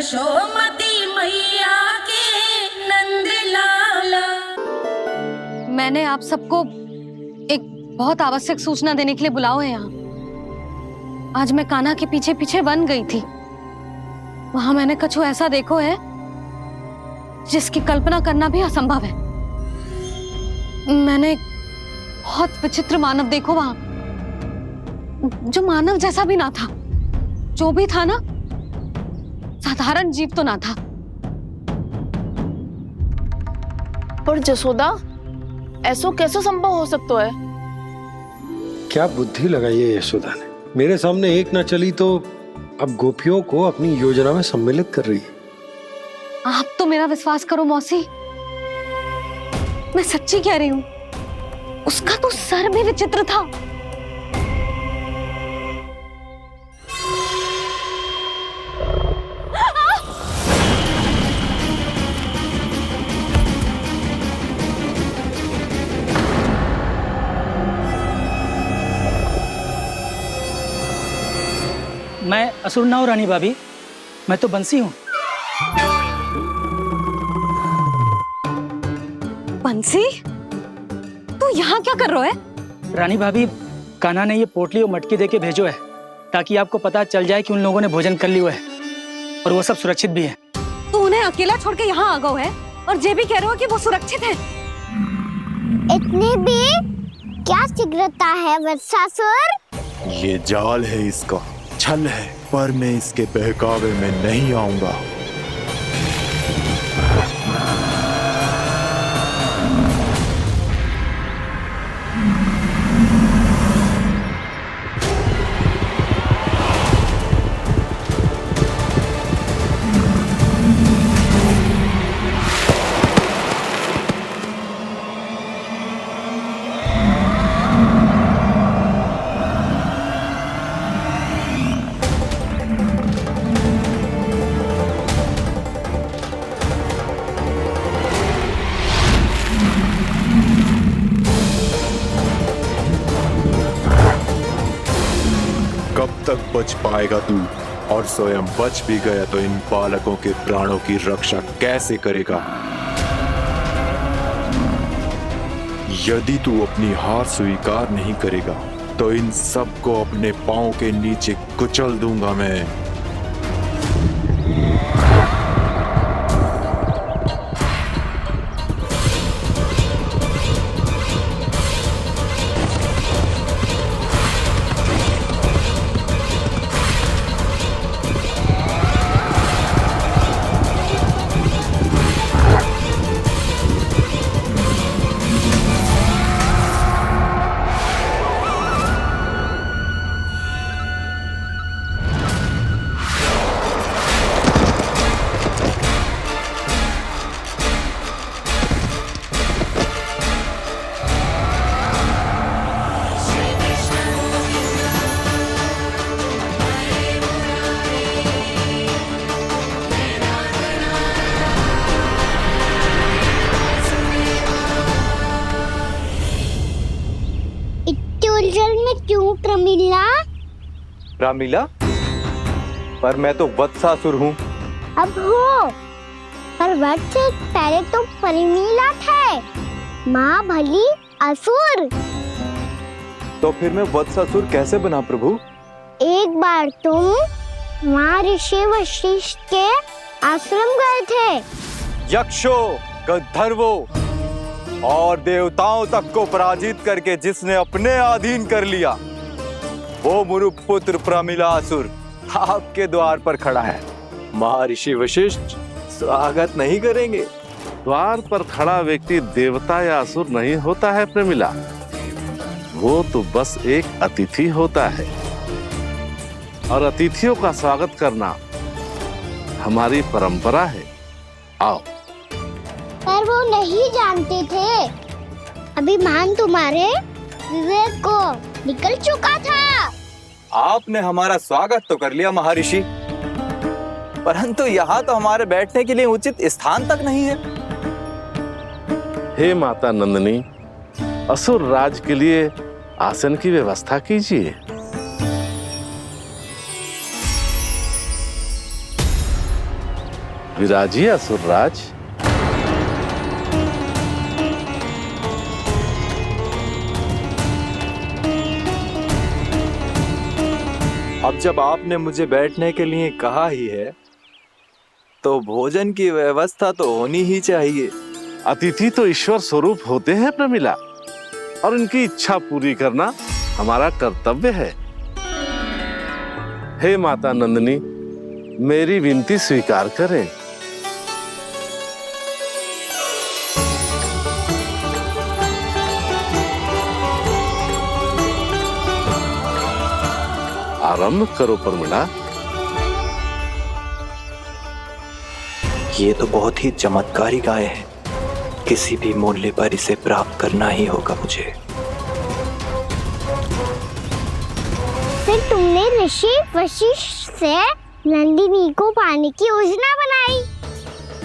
यशोमती मैया के नंद लाला। मैंने आप सबको एक बहुत आवश्यक सूचना देने के लिए बुलाओ है यहाँ। आज मैं कान्हा के पीछे पीछे वन गई थी। वहां मैंने कछु ऐसा देखो है जिसकी कल्पना करना भी असंभव है। मैंने बहुत विचित्र मानव देखो वहां, जो मानव जैसा भी ना था। जो भी था ना, साधारण जीव तो ना था। पर जसोदा, ऐसा कैसे संभव हो सकता है? क्या बुद्धि लगाई है यशोदा ने। मेरे सामने एक ना चली तो अब गोपियों को अपनी योजना में सम्मिलित कर रही है। आप तो मेरा विश्वास करो मौसी, मैं सच्ची कह रही हूं। उसका तो सर भी विचित्र था। मैं असुर ना हूं रानी भाभी, मैं तो बंसी हूं। बंसी, तू यहाँ क्या कर रहा है? रानी भाभी, कान्हा ने ये पोटली और मटकी देके भेजो है ताकि आपको पता चल जाए कि उन लोगों ने भोजन कर लिया है और वो सब सुरक्षित भी है। तू उन्हें अकेला छोड़ के यहाँ आ गया है और ये भी कह रहे हो कि वो सुरक्षित है। इतनी भी क्या शीघ्रता है वत्सासुर? ये जाल है, इसका छल है, पर मैं इसके बहकावे में नहीं आऊंगा। कब तक बच पाएगा तू? और स्वयं बच भी गया तो इन बालकों के प्राणों की रक्षा कैसे करेगा? यदि तू अपनी हार स्वीकार नहीं करेगा तो इन सबको अपने पांव के नीचे कुचल दूंगा मैं। उलझन में क्यों प्रमिला? रामलीला, पर मैं तो वत्सासुर हूँ। अब हो, पर वत्स से पहले तो प्रमिला थे। माँ भली असुर। तो फिर मैं वत्सासुर कैसे बना प्रभु? एक बार तुम माँ ऋषि वशिष्ठ के आश्रम गए थे। यक्षों, गंधर्वों और देवताओं तक को पराजित करके जिसने अपने अधीन कर लिया, वो मुरुपुत्र प्रमिलासुर आपके द्वार पर खड़ा है। महर्षि वशिष्ठ स्वागत नहीं करेंगे। द्वार पर खड़ा व्यक्ति देवता या असुर नहीं होता है प्रमिला, वो तो बस एक अतिथि होता है और अतिथियों का स्वागत करना हमारी परंपरा है। आओ। पर वो नहीं जानते थे। अभिमान तुम्हारे विवेक को निकल चुका था। आपने हमारा स्वागत तो कर लिया महर्षि, परंतु यहाँ तो हमारे बैठने के लिए उचित स्थान तक नहीं है। हे माता नंदिनी, असुर राज के लिए आसन की व्यवस्था कीजिए। विराजिए असुरराज। अब जब आपने मुझे बैठने के लिए कहा ही है तो भोजन की व्यवस्था तो होनी ही चाहिए। अतिथि तो ईश्वर स्वरूप होते हैं प्रमिला, और उनकी इच्छा पूरी करना हमारा कर्तव्य है। हे माता नंदिनी, मेरी विनती स्वीकार करें। आरंभ करो प्रमिला। ये तो बहुत ही चमत्कारी गाय है, किसी भी मूल्य पर इसे प्राप्त करना ही होगा मुझे। फिर तुमने ऋषि वशिष्ठ से नंदिनी को पाने की योजना बनाई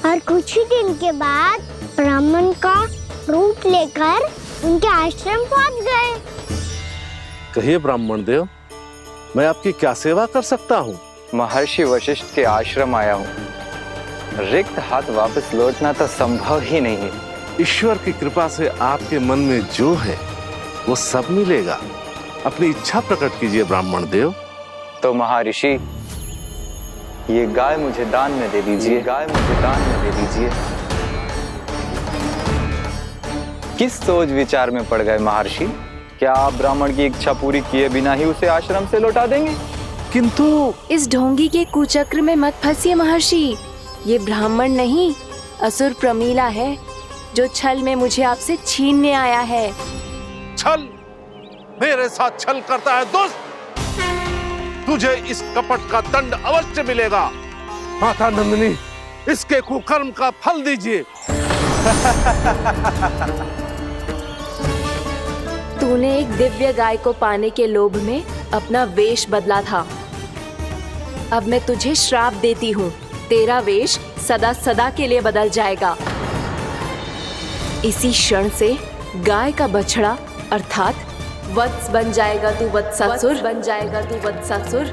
और कुछ ही दिन के बाद ब्राह्मण का रूप लेकर उनके आश्रम पहुंच गए। कहिए ब्राह्मण देव, मैं आपकी क्या सेवा कर सकता हूँ? महर्षि वशिष्ठ के आश्रम आया हूँ। रिक्त हाथ वापस लौटना तो संभव ही नहीं है। ईश्वर की कृपा से आपके मन में जो है वो सब मिलेगा। अपनी इच्छा प्रकट कीजिए ब्राह्मण देव। तो महर्षि, ये गाय मुझे दान में दे दीजिए। गाय मुझे दान में दे दीजिए। किस सोच विचार में पड़ गए महर्षि? क्या आप ब्राह्मण की इच्छा पूरी किए बिना ही उसे आश्रम से लौटा देंगे? किंतु इस ढोंगी के कुचक्र में मत फंसिए महर्षि। ये ब्राह्मण नहीं, असुर प्रमीला है, जो छल में मुझे आपसे छीनने आया है। छल? मेरे साथ छल करता है दुष्ट? तुझे इस कपट का दंड अवश्य मिलेगा। माता नंदिनी, इसके कुकर्म का फल दीजिए। तूने एक दिव्य गाय को पाने के लोभ में अपना वेश बदला था। अब मैं तुझे श्राप देती हूँ, तेरा वेश सदा सदा के लिए बदल जाएगा। इसी क्षण से गाय का बछड़ा अर्थात वत्स बन जाएगा तू वत्सासुर, बन जाएगा तू वत्सासुर।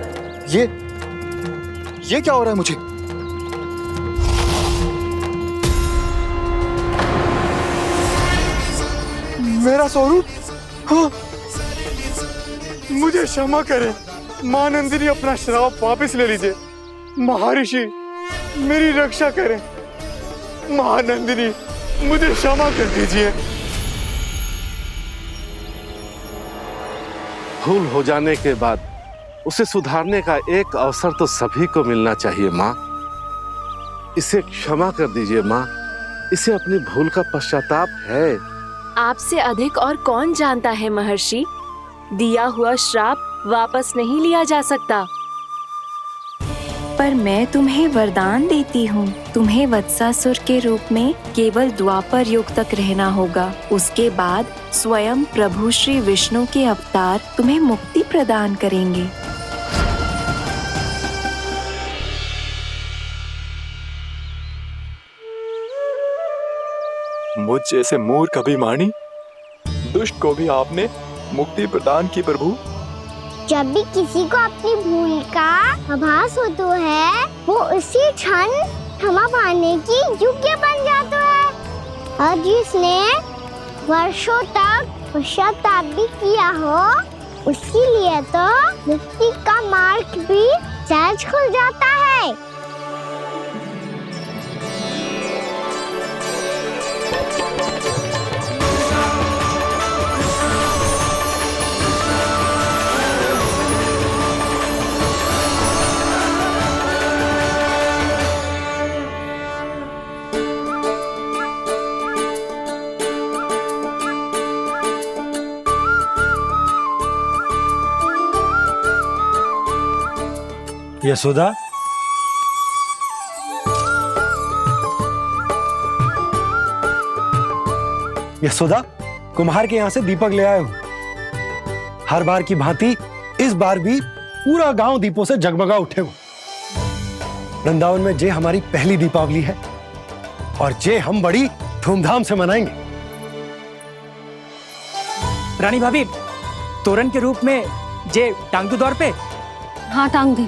ये क्या हो रहा है मुझे? मेरा स्वरूप? हाँ। मुझे क्षमा करें मां नंदिनी, अपना श्राप वापस ले लीजिए। महर्षि, मेरी रक्षा करें। महानंदिनी, मुझे क्षमा कर दीजिए। भूल हो जाने के बाद उसे सुधारने का एक अवसर तो सभी को मिलना चाहिए माँ। इसे क्षमा कर दीजिए माँ, इसे अपनी भूल का पश्चाताप है। आपसे अधिक और कौन जानता है महर्षि, दिया हुआ श्राप वापस नहीं लिया जा सकता। पर मैं तुम्हें वरदान देती हूँ, तुम्हें वत्सासुर के रूप में केवल द्वापर युग तक रहना होगा। उसके बाद स्वयं प्रभु श्री विष्णु के अवतार तुम्हें मुक्ति प्रदान करेंगे। मुझ जैसे मूर्ख अभिमानी दुष्ट को भी आपने मुक्ति प्रदान की प्रभु। जब भी किसी को अपनी भूल का आभास होता है, वो उसी क्षण क्षमा पाने की योग्य बन जाता है। और जिसने वर्षों तक पश्चाताप भी किया हो, उसके लिए तो मुक्ति का मार्ग भी सहज खुल जाता है। यशोदा, यशोदा, कुम्हार के यहाँ से दीपक ले आए हूं। हर बार की भांति इस बार भी पूरा गांव दीपों से जगमगा उठे हो। वृंदावन में जे हमारी पहली दीपावली है और जे हम बड़ी धूमधाम से मनाएंगे। रानी भाभी, तोरण के रूप में जे टांग दो दौर पे। हाँ, टांग दी।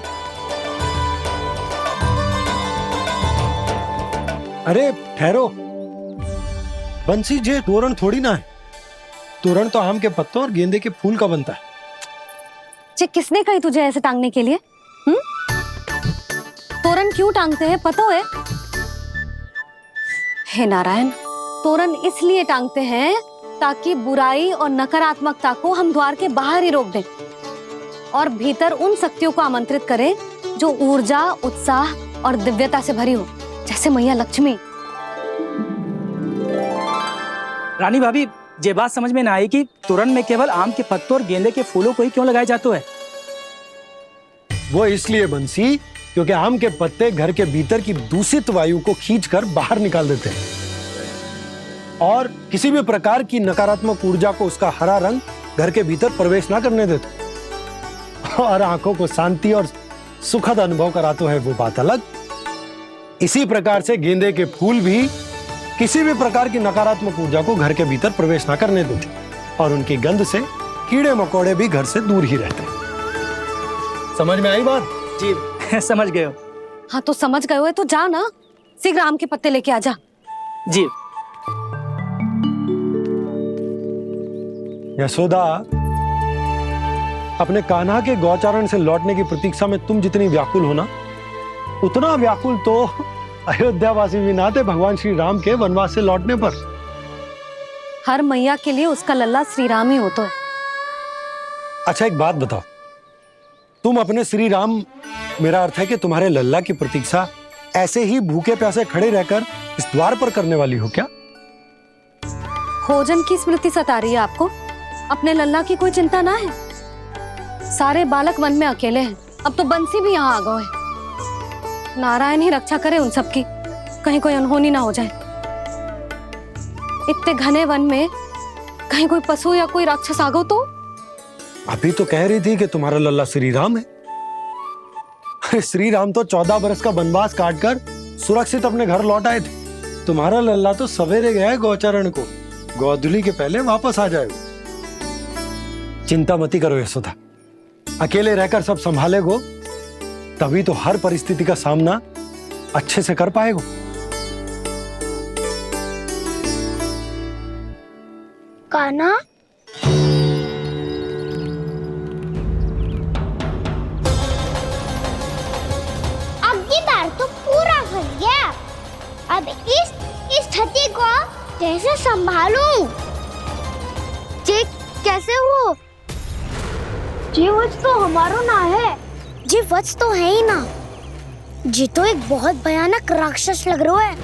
अरे ठहरो, बंसी जे तोरण थोड़ी ना है। तोरण तो आम के पत्तों और गेंदे के फूल का बनता है। किसने कही तुझे ऐसे टांगने के लिए? तोरण क्यों टांगते हैं पता है? हे नारायण, तोरण इसलिए टांगते हैं ताकि बुराई और नकारात्मकता को हम द्वार के बाहर ही रोक दें और भीतर उन शक्तियों को आमंत्रित करें जो ऊर्जा, उत्साह और दिव्यता से भरी हो, जैसे मैया लक्ष्मी। रानी भाभी, ये बात समझ में ना आई कि तोरण में केवल आम के पत्तों और गेंदे के फूलों को ही क्यों लगाया जाता है? वो इसलिए बंसी क्योंकि आम के पत्ते घर के भीतर की दूषित वायु को खींचकर बाहर निकाल देते हैं और किसी भी प्रकार की नकारात्मक ऊर्जा को उसका हरा रंग घर के भीतर प्रवेश ना करने देते और आंखों को शांति और सुखद अनुभव कराता है, वो बात अलग। इसी प्रकार से गेंदे के फूल भी किसी भी प्रकार की नकारात्मक ऊर्जा को घर के भीतर प्रवेश ना करने देते और उनकी गंध से कीड़े मकोड़े भी घर से दूर ही रहते हैं। समझ में आई बात? जी समझ गए हो। हाँ तो समझ गए हो तो जा ना, शीघ्र आम के पत्ते लेके आ जा। जी। यशोदा, अपने कान्हा के गौचारण से लौटने की प्रतीक्षा में तुम जितनी व्याकुल हो ना, उतना व्याकुल तो अयोध्यावासी भी ना थे भगवान श्री राम के वनवास से लौटने पर। हर मैया के लिए उसका लल्ला श्री राम ही होता है। अच्छा एक बात बताओ, तुम अपने श्री राम, मेरा अर्थ है कि तुम्हारे लल्ला की प्रतीक्षा ऐसे ही भूखे प्यासे खड़े रहकर इस द्वार पर करने वाली हो क्या? भोजन की स्मृति सता रही है आपको? अपने लल्ला की कोई चिंता ना है। सारे बालक वन में अकेले हैं, अब तो बंसी भी यहाँ आ गए हैं। नारायण ही रक्षा करे उन सबकी, कहीं कोई अनहोनी ना हो जाए। इतने घने वन में कहीं कोई पशु या कोई राक्षस आ गो तो? अभी तो कह रही थी कि तुम्हारा लल्ला श्री राम है। अरे श्री राम तो 14 बरस का वनवास काटकर सुरक्षित अपने घर लौट आए थे। तुम्हारा लल्ला तो सवेरे गया है गौचरण को, गोधूली के पहले वापस आ जाएगा। चिंता मती करो यशोदा, अकेले रहकर सब संभालेगो तभी तो हर परिस्थिति का सामना अच्छे से कर पाएगो। कान्हा, अब की बार तो पूरा फंस गया। अब इस स्थिति को कैसे संभालूं? जी कैसे हो? जी वच तो हमारो ना है। जी वच तो है ही ना। जी तो एक बहुत भयानक राक्षस लग रहा है।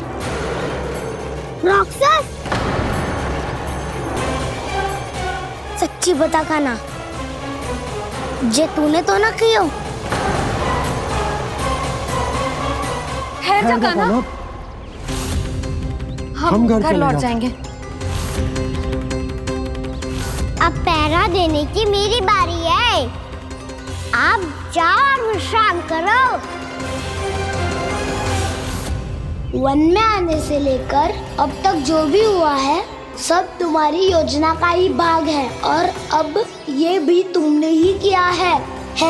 राक्षस? सच्ची बता कान्हा, जे तूने तो ना कियो? है जा कान्हा, हम घर लौट जाएंगे। अब पहरा देने की मेरी बारी है। आप जाओ और विश्राम करो। वन में आने से लेकर अब तक जो भी हुआ है सब तुम्हारी योजना का ही भाग है और अब ये भी तुमने ही किया है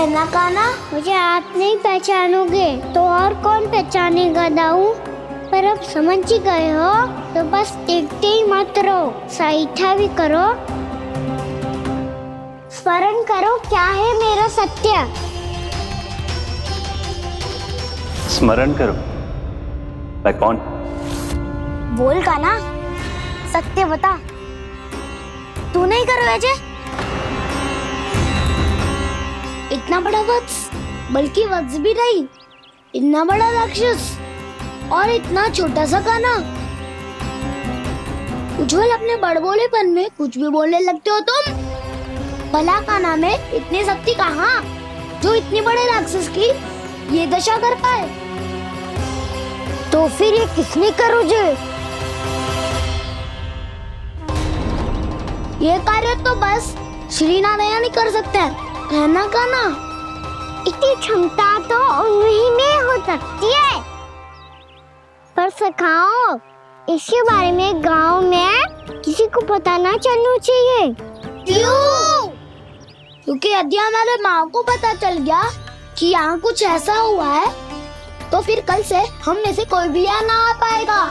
ना कान्हा? मुझे आप नहीं पहचानोगे तो और कौन पहचानेगा दाऊ? पर अब समझ ही गए हो तो बस देखते ही मत रहो, सईठा भी करो, स्मरण करो क्या है मेरा सत्य। स्मरण करो? मैं कौन? बोल कान्हा, सत्य बता। तू नहीं करो अजय? इतना बड़ा वत्स, बल्कि वत्स भी नहीं, इतना बड़ा राक्षस और इतना छोटा सा कान्हा। उज्जवल अपने बड़बोलेपन में कुछ भी बोलने लगते हो तुम। भला कान्हा में इतनी शक्ति कहाँ जो इतने बड़े राक्षस की ये दशा कर पाए? तो फिर ये किसने करो जे? ये कार्य तो बस श्री नारायण ही कर सकते हैं, है ना कान्हा? इतनी क्षमता तो उन्हीं में हो सकती है, पर सिखाओ इसके बारे में गांव में किसी को पता ना चलना चाहिए। क्यों? क्योंकि यदि हमारे माँ को पता चल गया कि यहाँ कुछ ऐसा हुआ है तो फिर कल से हम में से कोई भी यहाँ ना आ पाएगा।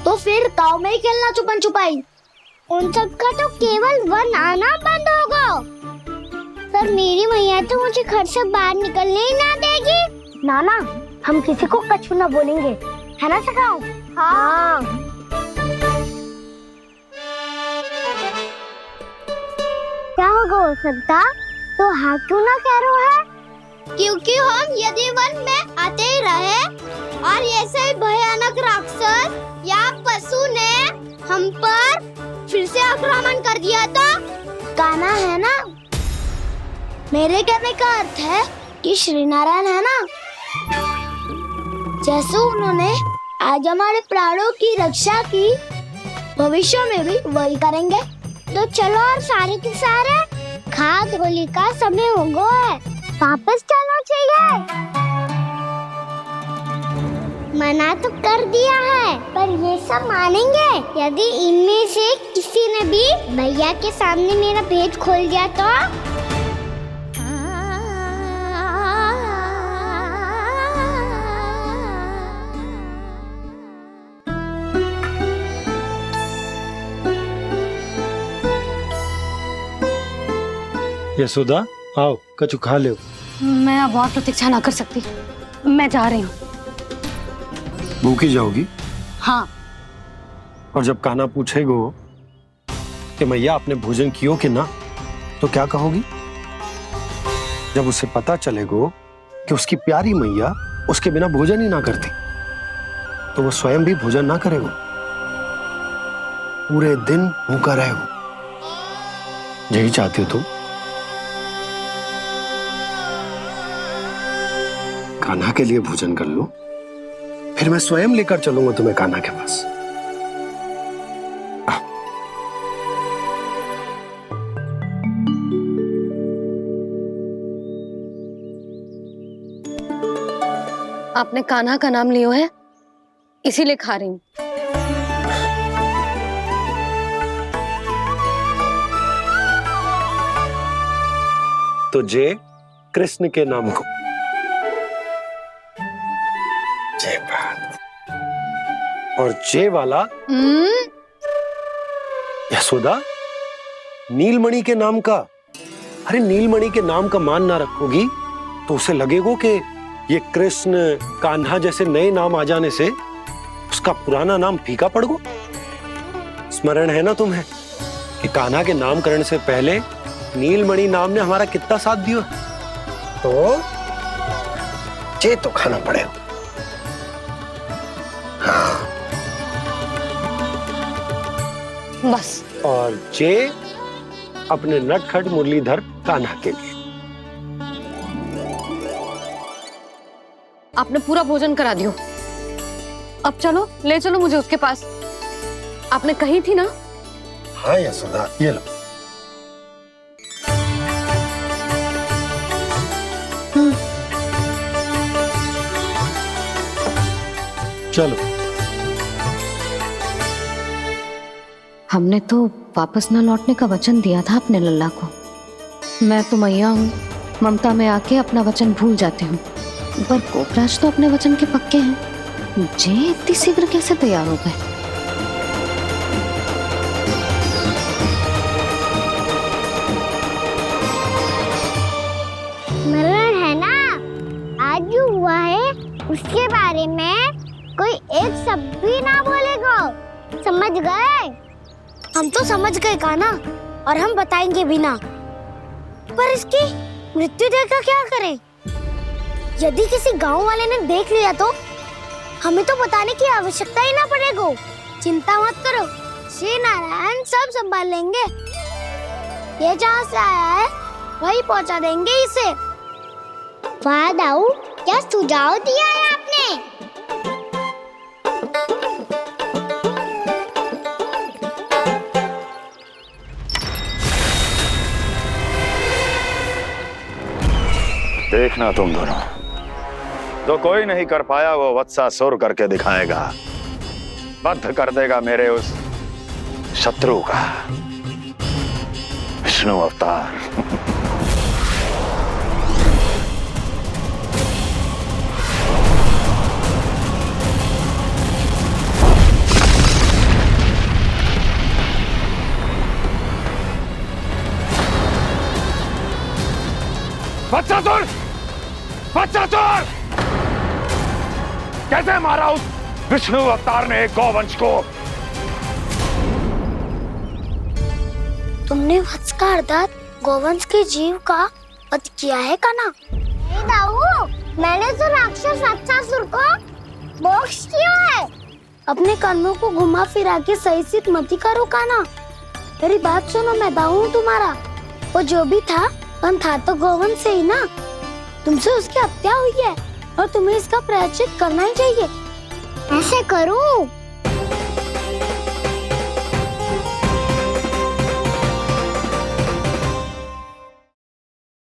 तो फिर गाँव में ही खेलना छुपन छुपाई। उन सबका तो केवल वन आना बंद होगा। पर मेरी मैया तो मुझे घर से बाहर निकलने ही ना देगी। नाना, हम किसी को कछु ना बोलेंगे, है ना सखाओ? हाँ। क्या होगा हो सकता? तो हाँ क्यों ना कह रहा है? क्योंकि हम यदि वन में आते ही रहे और ऐसे ही भयानक राक्षस या पशु ने हम पर फिर से आक्रमण कर दिया तो कान्हा है ना, मेरे कहने का अर्थ है कि श्री नारायण है ना, जैसे उन्होंने आज हमारे प्राणों की रक्षा की, भविष्य में भी वही करेंगे। तो चलो और सारे के सारे खाद होली का समय हो गया है, वापस चलो चाहिए। मना तो कर दिया है, पर ये सब मानेंगे यदि इनमें से किसी ने भी भैया के सामने मेरा भेद खोल दिया तो? यशोदा, आओ कछु खा ले। मैं अब और प्रतीक्षा ना कर सकती, मैं जा रही हूँ। भूखी जाओगी? हाँ। और जब कान्हा पूछेगो कि मैया आपने भोजन कियो कि ना, तो क्या कहोगी? जब उसे पता चलेगो कि उसकी प्यारी मैया उसके बिना भोजन ही ना करती, तो वो स्वयं भी भोजन ना करेगो, पूरे दिन भूखा रहेगो। यही चाहती हो तुम? कान्हा के लिए भोजन कर लो, फिर मैं स्वयं लेकर चलूंगा तुम्हें कान्हा के पास। आपने कान्हा का नाम लियो है, इसीलिए खा रही हूँ। तो जय कृष्ण के नाम को। जय बात। और जय वाला यशोदा, नीलमणि के नाम का। अरे नीलमणि के नाम का मान ना रखोगी तो उसे लगेगो कि ये कृष्ण कान्हा जैसे नए नाम आ जाने से उसका पुराना नाम फीका पड़ गो। स्मरण है ना तुम्हें कि कान्हा के नामकरण से पहले नीलमणि नाम ने हमारा कितना साथ दिया? तो जे तो खाना पड़ेगा। हाँ। बस। और जे अपने नटखट मुरलीधर कान्हा के लिए। आपने पूरा भोजन करा दियो, अब चलो, ले चलो मुझे उसके पास। आपने कही थी ना? हाँ यशोदा, ये लो। चलो। हमने तो वापस न लौटने का वचन दिया था अपने लल्ला को। मैं तो मैया हूँ, ममता में आके अपना वचन भूल जाती हूँ, पर गोपराज तो अपने वचन के पक्के हैं। जे इतनी शीघ्र कैसे तैयार हो गए? मरण है ना, आज जो हुआ है उसके बारे में कोई एक शब्द भी ना बोलेगा, समझ गए? हम तो समझ गए कान्हा, और हम बताएंगे भी ना। पर इसकी मृत्यु देखकर क्या करें? यदि किसी गांव वाले ने देख लिया तो हमें तो बताने की आवश्यकता ही ना पड़ेगा। चिंता मत करो, श्री नारायण सब संभाल लेंगे। ये जहाँ से आया है वही पहुँचा देंगे इसे। वाह दाऊ, क्या सुझाव दिया है आपने? देखना तुम दोनों, जो कोई नहीं कर पाया वो वत्सासुर करके दिखाएगा, बद्ध कर देगा मेरे उस शत्रु का विष्णु अवतार। वत्सासुर! वत्सासुर! कैसे मारा उस विष्णु अवतार ने गौवंश को? तुमने वत्स का अर्थात गौवंश के जीव का वध किया है कान्हा? नहीं दाऊ, मैंने तो राक्षस वत्सासुर को मोक्ष किया है। अपने कर्मों को घुमा फिरा के सही सिद्ध मत करो कान्हा। मेरी बात सुनो, मैं दाऊ हूँ तुम्हारा। वो जो भी था था तो गौवंश से ही ना। तुमसे उसकी हत्या हुई है और तुम्हें इसका प्रायश्चित करना ही चाहिए। ऐसे करूं